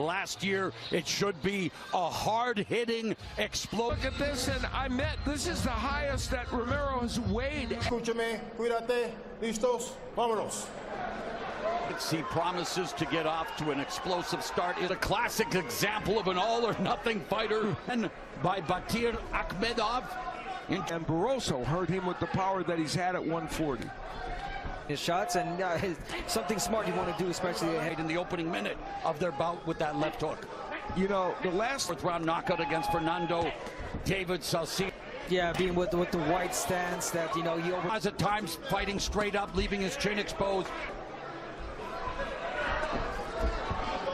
last year. It should be a hard-hitting explosion. Look at this, and this is the highest that Romero has weighed. Escúchame, cuídate, listos, vámonos. He promises to get off to an explosive start. Is a classic example of an all-or-nothing fighter, and by Batir Akhmedov. And Barroso hurt him with the power that he's had at 140. His shots, and something smart you want to do, especially in the opening minute of their bout with that left hook. You know, the last fourth round knockout against Fernando David Salcedo. Yeah, being with the white stance that, you know, he has at times fighting straight up, leaving his chin exposed.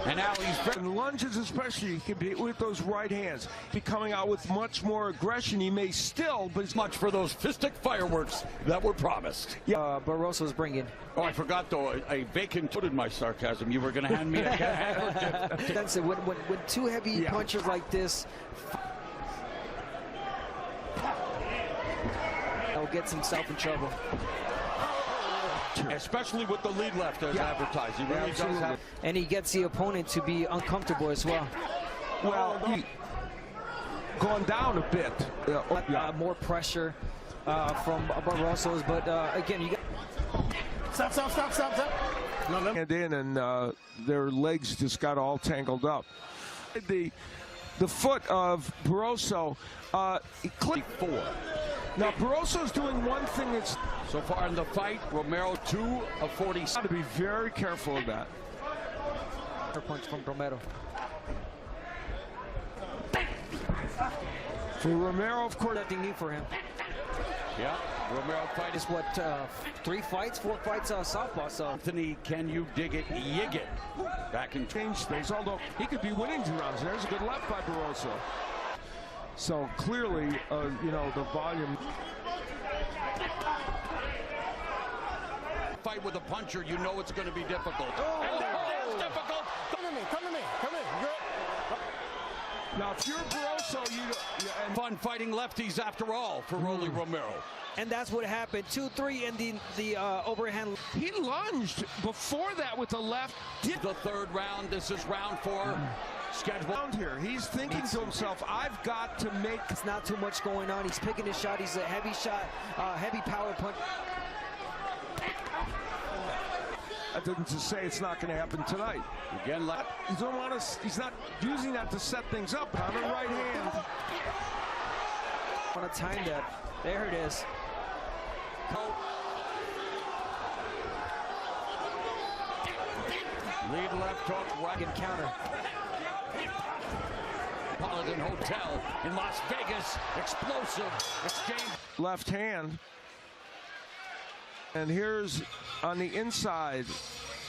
And now he's in lunges, especially, he can be with those right hands. Be coming out with much more aggression. He may still, but it's much for those fistic fireworks that were promised. Yeah, Barroso's bringing. Oh, I forgot though. A vacant footed my sarcasm. You were going to hand me a That's it. When two heavy punches like this, he'll get himself in trouble. Especially with the lead left as advertised. He really does have. And he gets the opponent to be uncomfortable as well. Well, gone down a bit. More pressure from Barroso's, but again, you got. Stop. And in, and their legs just got all tangled up. The foot of Barroso, he clipped 4. Now Barroso's doing one thing that's so far in the fight. Romero 2 of 40. Got to be very careful of that. Punch from Romero. For Romero, of course, nothing new for him. Yeah, Romero fight is what 4 fights southpaw. So Anthony, can you dig it? Yig it. Back and change things. Although he could be winning 2 rounds. There's a good left by Barroso. So clearly, you know, the volume. Fight with a puncher, you know it's going to be difficult. It's difficult. Come to me. Now, if you're Barroso, and fun fighting lefties after all for Rolly Romero. And that's what happened. 2-3 in the overhand. He lunged before that with the left. The third round. This is round 4. Scheduled here. He's thinking to himself, I've got to make. It's not too much going on. He's picking his shot. He's a heavy shot, heavy power punch. That doesn't say it's not going to happen tonight. Again, left. He's not using that to set things up on the right hand. I want to time that. There it is. Lead left hook, right and counter. Cosmopolitan Hotel in Las Vegas. Explosive exchange. Left hand. And here's on the inside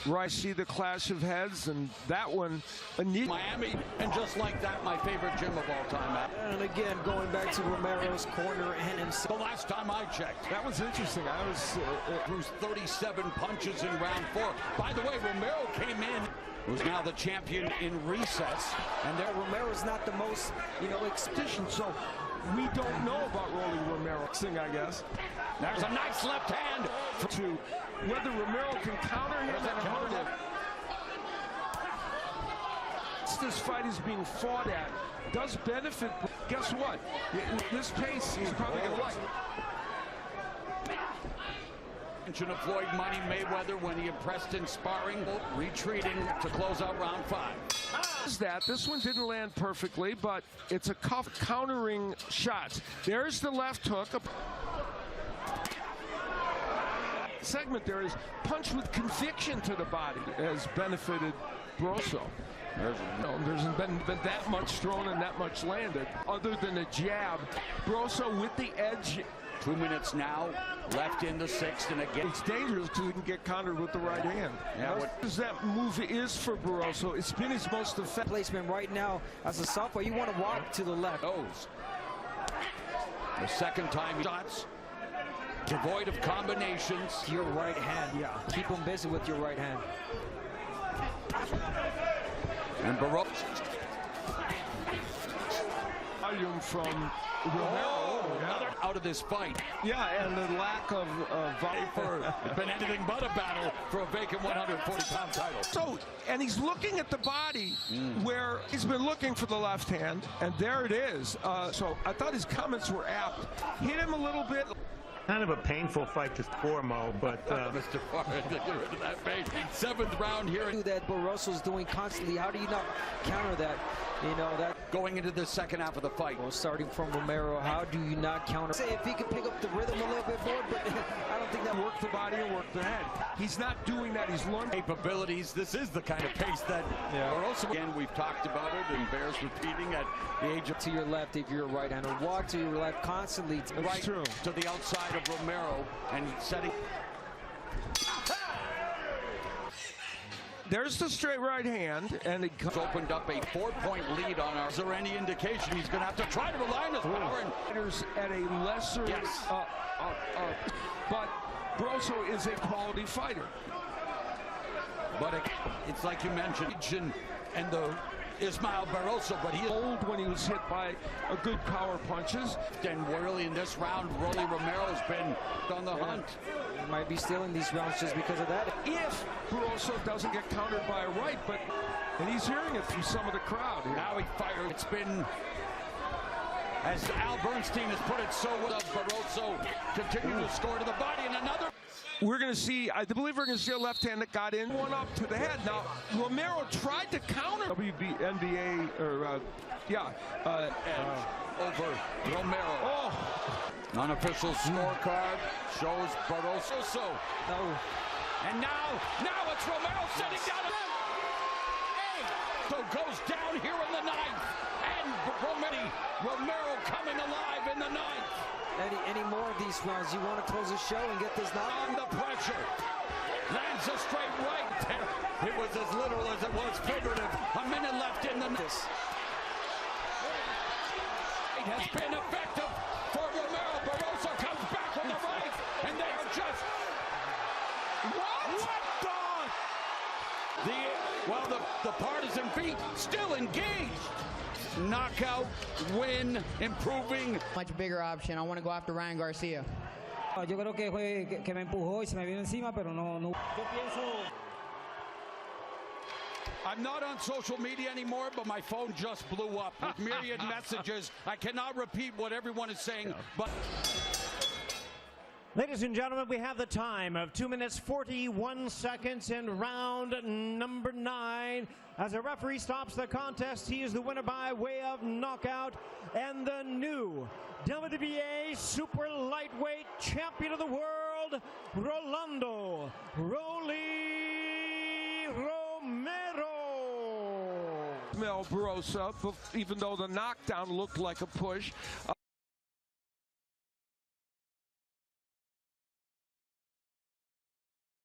where I see the clash of heads, and that one, Miami, and just like that, my favorite gym of all time. And again, going back to Romero's corner and himself. The last time I checked. That was interesting. I was through 37 punches in round 4. By the way, Romero came in, who's now the champion in recess, and there Romero's not the most, you know, expedition, so we don't know about Rolly Romero, I guess. There's a nice left hand. To whether Romero can counter him and hurt him. This fight is being fought at does benefit. Guess what? This pace he's probably going to like. Mention of Floyd Money Mayweather when he impressed in sparring, retreating to close out round 5. This one didn't land perfectly, but it's a cuff countering shot. There's the left hook. Segment there is punch with conviction to the body has benefited Barroso. There hasn't been that much thrown and that much landed other than a jab. Barroso with the edge. 2 minutes now left in the 6th, and again it's dangerous because he can get countered with the right hand. Yeah, what that move is for Barroso, it's been his most effective placement right now as a southpaw. You want to walk to the left. The second time shots devoid of combinations. Your right hand, keep him busy with your right hand. And Barroso. Volume from Romero. Another out of this fight. Yeah, and the lack of volume. It's been anything but a battle for a vacant 140-pound title. So, and he's looking at the body where He's been looking for the left hand, and there it is. So I thought his comments were apt. Hit him a little bit. Kind of a painful fight for Mo, but Mr. Farr, get rid of that pain. 7th round here. That Barroso's doing constantly. How do you not counter that? You know, that Going into the second half of the fight. well, starting from Romero, how do you not counter? Say if he could pick up the rhythm a little bit more, but I don't think that Work the body and work the head. He's not doing that. He's learning. Capabilities. This is the kind of pace that Barroso. Again, we've talked about it and bears repeating at the age of to your left if you're a right-hander. Walk to your left constantly. right true. to the outside of Romero and setting. There's the straight right hand, and it He's opened up a 4-point lead on our. Is there any indication he's going to have to try to rely on his power? And fighters at a lesser. Yes. But Barroso is a quality fighter. but it's like you mentioned, and the Ismael Barroso, but he is old when he was hit by a good power punches. and early in this round, Romero's been on the hunt. He might be stealing these rounds just because of that. If Barroso doesn't get countered by a right, and he's hearing it from some of the crowd here. Now he fired. It's been, as Al Bernstein has put it so well, Barroso continuing to score to the body, and another. We're going to see, I believe we're going to see a left hand that got in, one up to the head. Now, Romero tried to counter NBA, or, Edge over Romero. Oh, Unofficial scorecard shows Barroso. No. And now it's Romero sitting down. So goes down here in the ninth. And Romero coming alive in the ninth. Any more of these rounds, you want to close the show and get this knock On the pressure. Lands a straight right. It was as literal as it was figurative. A minute left in the ninth. It has been effective for Romero. Barroso comes back with the right. And they are just... What the partisan beat still engaged. Knockout, win, improving. Much bigger option. I want to go after Ryan Garcia. Yo creo que fue que me empujó y se me vino encima, pero no. Yo pienso. I'm not on social media anymore, but my phone just blew up with myriad messages. I cannot repeat what everyone is saying, but... Ladies and gentlemen, we have the time of 2 minutes 41 seconds in round number 9. As a referee stops the contest, he is the winner by way of knockout and the new WBA super lightweight champion of the world, Rolando "Rolly" Romero. Ismael Barroso, even though the knockdown looked like a push.